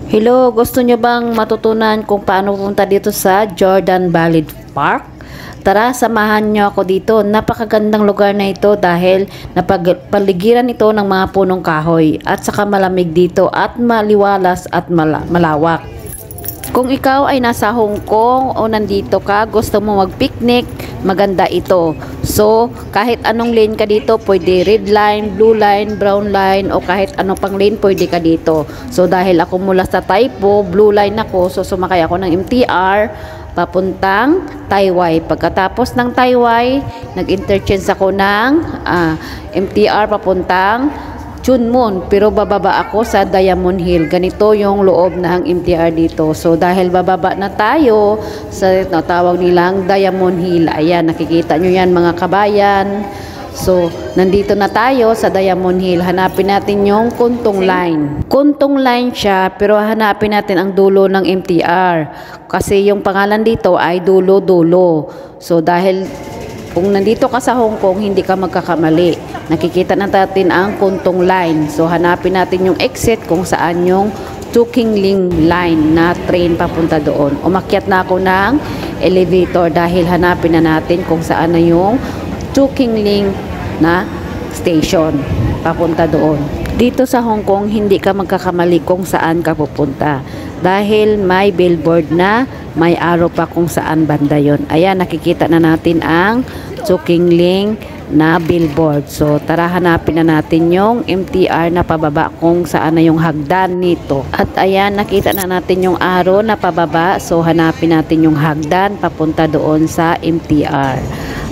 Hello, gusto nyo bang matutunan kung paano pumunta dito sa Jordan Valley Park? Tara, samahan nyo ako dito. Napakagandang lugar na ito dahil napapaligiran ito ng mga punong kahoy at saka malamig dito at maliwalas at malawak. Kung ikaw ay nasa Hong Kong o nandito ka, gusto mo mag-picnic, maganda ito. So, kahit anong lane ka dito, pwede red line, blue line, brown line, o kahit anong pang lane, pwede ka dito. So, dahil ako mula sa Taipo, blue line ako, so sumakay ako ng MTR, papuntang Taiwai. Pagkatapos ng Taiwai, nag-interchange ako ng MTR papuntang Chunmun, pero bababa ako sa Diamond Hill. Ganito yung loob ng MTR dito. So dahil bababa na tayo sa tawag nilang Diamond Hill. Ayan, nakikita nyo yan mga kabayan. So nandito na tayo sa Diamond Hill. Hanapin natin yung Kuntong Line. Kuntong Line siya, pero hanapin natin ang dulo ng MTR. Kasi yung pangalan dito ay dulo-dulo. So dahil kung nandito ka sa Hong Kong, hindi ka magkakamali. Nakikita natin ang Kuntong Line. So, hanapin natin yung exit kung saan yung Chuking Ling Line na train papunta doon. Umakyat na ako ng elevator dahil hanapin na natin kung saan na yung Chuking Ling na station papunta doon. Dito sa Hong Kong, hindi ka magkakamali kung saan ka pupunta. Dahil may billboard na may arrow pa kung saan banda yon. Ayan, nakikita na natin ang Chuking Ling na billboard. So, tara hanapin na natin yung MTR na pababa kung saan na yung hagdan nito. At ayan, nakita na natin yung arrow na pababa. So, hanapin natin yung hagdan papunta doon sa MTR.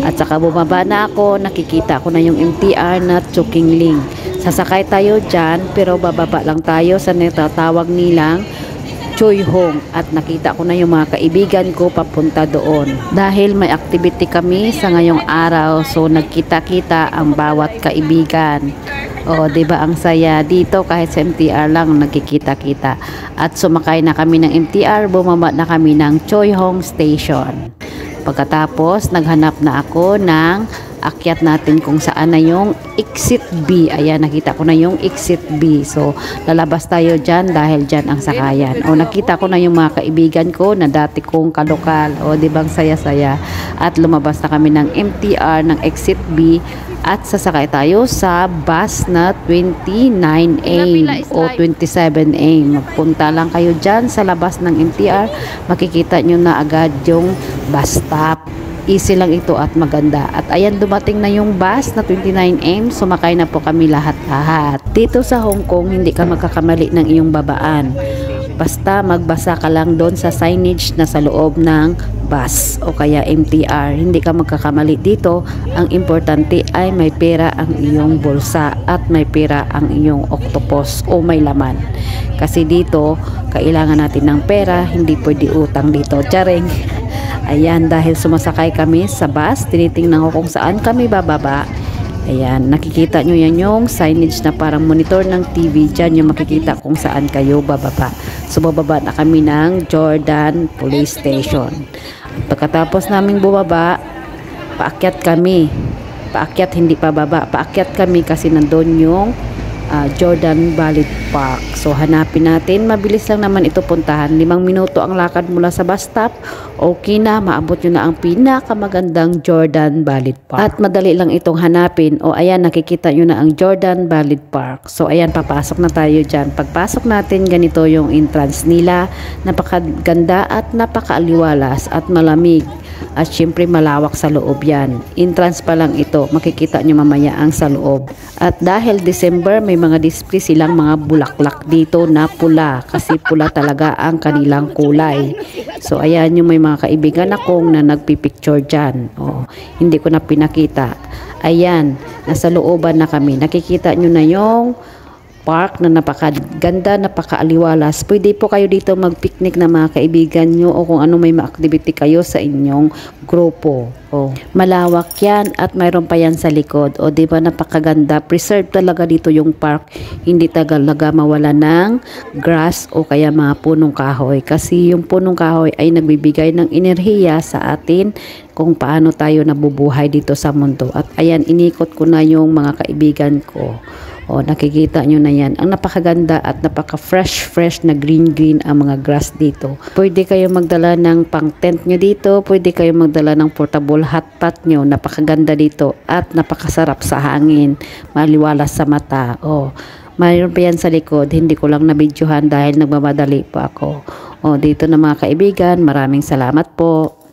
At saka bumaba na ako, nakikita ko na yung MTR na Chuking Ling. Sasakay tayo dyan, pero bababa lang tayo sa natatawag nilang Choi Hong at nakita ko na yung mga kaibigan ko papunta doon. Dahil may activity kami sa ngayong araw, so nagkita-kita ang bawat kaibigan. O, 'di ba ang saya dito kahit sa MTR lang nagkikita-kita. At sumakay na kami ng MTR, bumaba na kami ng Choi Hong Station. Pagkatapos, naghanap na ako ng akyat natin kung saan na yung exit B. Ayan, nakita ko na yung exit B. So, lalabas tayo dyan dahil dyan ang sakayan. O, nakita ko na yung mga kaibigan ko na dati kong kalokal. O, di bang saya-saya? At lumabas na kami ng MTR ng exit B at sasakay tayo sa bus na 29A o 27A. Magpunta lang kayo dyan sa labas ng MTR. Makikita nyo na agad yung bus stop. Easy lang ito at maganda. At ayan, dumating na yung bus na 29M. Sumakay na po kami lahat-lahat. Dito sa Hong Kong, hindi ka magkakamali ng iyong babaan. Basta magbasa ka lang doon sa signage na sa loob ng bus o kaya MTR. Hindi ka magkakamali dito. Ang importante ay may pera ang iyong bulsa at may pera ang iyong octopus o may laman. Kasi dito, kailangan natin ng pera. Hindi pwede utang dito. Charing! Ayan, dahil sumasakay kami sa bus, tinitingnan ko kung saan kami bababa. Ayan, nakikita nyo yan yung signage na parang monitor ng TV. Diyan yung makikita kung saan kayo bababa. So, bababa na kami ng Jordan Police Station. Pagkatapos naming bumaba, paakyat kami. Paakyat, hindi pababa. Paakyat kami kasi nandun yung Jordan Valley Park. So, hanapin natin. Mabilis lang naman ito puntahan. 5 minuto ang lakad mula sa bus stop. Okay na, maabot nyo na ang pinakamagandang Jordan Valley Park. At madali lang itong hanapin. O, ayan, nakikita nyo na ang Jordan Valley Park. So, ayan, papasok na tayo dyan. Pagpasok natin, ganito yung entrance nila. Napakaganda at napakaaliwalas at malamig. At syempre malawak sa loob yan. Entrance pa lang ito. Makikita nyo mamaya ang sa loob. At dahil December, may mga display silang mga bulaklak dito na pula. Kasi pula talaga ang kanilang kulay. So ayan yung may mga kaibigan akong na nagpipicture dyan. O, hindi ko na pinakita. Ayan, nasa looban na kami. Nakikita nyo na yung park na napakaganda, napakaaliwalas. Pwede po kayo dito mag-picnic na mga kaibigan nyo o kung ano may ma-activity kayo sa inyong grupo. O, malawak yan at mayroon pa yan sa likod. O, di ba napakaganda? Preserve talaga dito yung park. Hindi talaga mawala ng grass o kaya mga punong kahoy. Kasi yung punong kahoy ay nagbibigay ng enerhiya sa atin kung paano tayo nabubuhay dito sa mundo. At ayan, inikot ko na yung mga kaibigan ko. O, nakikita nyo na yan. Ang napakaganda at napaka-fresh na green ang mga grass dito. Pwede kayo magdala ng pang tent nyo dito. Pwede kayo magdala ng portable hot pot nyo. Napakaganda dito at napakasarap sa hangin. Maliwalas sa mata. O, mayroon pa yan sa likod. Hindi ko lang nabidyohan dahil nagmamadali po ako. O, dito na mga kaibigan. Maraming salamat po.